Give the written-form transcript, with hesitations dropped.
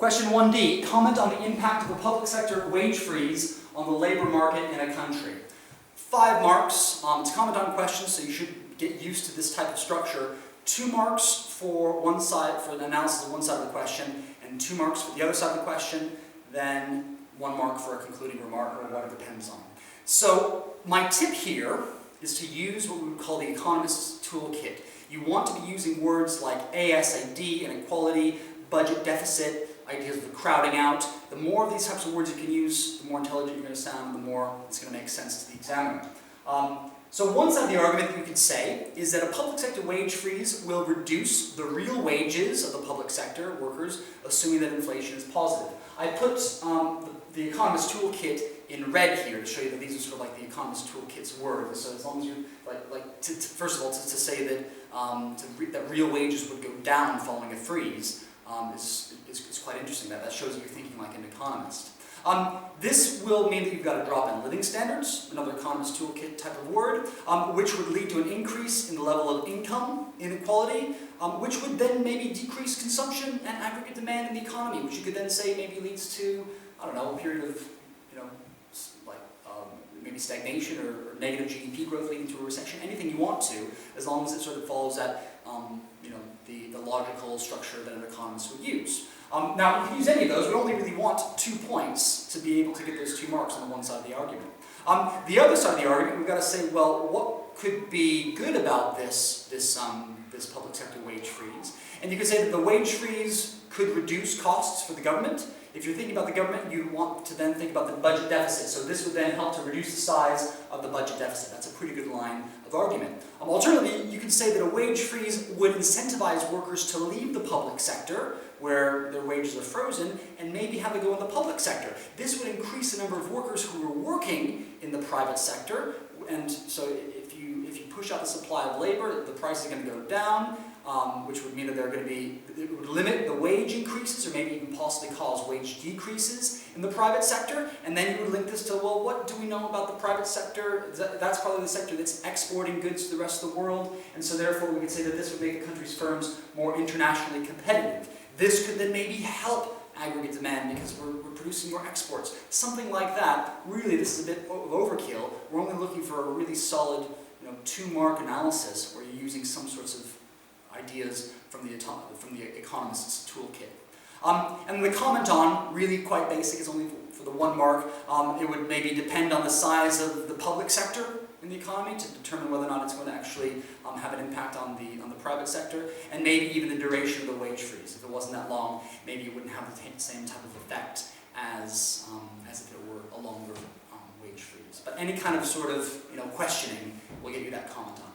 Question 1D, comment on the impact of a public sector wage freeze on the labor market in a country. 5 marks. It's a comment on questions, so you should get used to this type of structure. 2 marks for one side, for the analysis of one side of the question, and 2 marks for the other side of the question, then 1 mark for a concluding remark or what it depends on. So my tip here is to use what we would call the economist's toolkit. You want to be using words like ASID, inequality, budget deficit, ideas of crowding out. The more of these types of words you can use, the more intelligent you're going to sound, the more it's going to make sense to the examiner. So one side of the argument that you could say is that a public sector wage freeze will reduce the real wages of the public sector workers, assuming that inflation is positive. I put the economist toolkit in red here to show you that these are sort of like the economist toolkit's words. So as long as you first of all, to say that that real wages would go down following a freeze is quite interesting. That shows that you're thinking like an economist. This will mean that you've got a drop in living standards, another economist toolkit type of word, which would lead to an increase in the level of income inequality, which would then maybe decrease consumption and aggregate demand in the economy, which you could then say maybe leads to, I don't know, a period of, maybe stagnation or negative GDP growth leading to a recession, anything you want to, as long as it sort of follows that, the logical structure that an economist would use. Now, you can use any of those. We only really want 2 points to be able to get those 2 marks on the one side of the argument. The other side of the argument, we've got to say, well, what could be good about this public sector wage freeze? And you could say that the wage freeze could reduce costs for the government. If you're thinking about the government, you want to then think about the budget deficit. So this would then help to reduce the size of the budget deficit. That's a pretty good line of argument. Alternatively, you could say that a wage freeze would incentivize workers to leave the public sector, where their wages are frozen, and maybe have to go in the public sector. This would increase the number of workers who are working in the private sector, and so if you push out the supply of labor, the price is going to go down, which would mean that it would limit the wage increases, or maybe even possibly cause wage decreases in the private sector. And then you would link this to, well, what do we know about the private sector? That's probably the sector that's exporting goods to the rest of the world, and so therefore we could say that this would make the country's firms more internationally competitive. This could then maybe help aggregate demand because we're producing more exports. Something like that. Really, this is a bit of overkill. We're only looking for a really solid 2-mark analysis where you're using some sorts of ideas from the economist's toolkit. And the comment on, really quite basic, is only for the 1 mark. It would maybe depend on the size of the public sector in the economy to determine whether or not it's going to actually have an impact on the private sector, and maybe even the duration of the wage freeze. If it wasn't that long, maybe it wouldn't have the same type of effect as if it were a longer wage freeze. But any kind of sort of questioning will get you that comment on.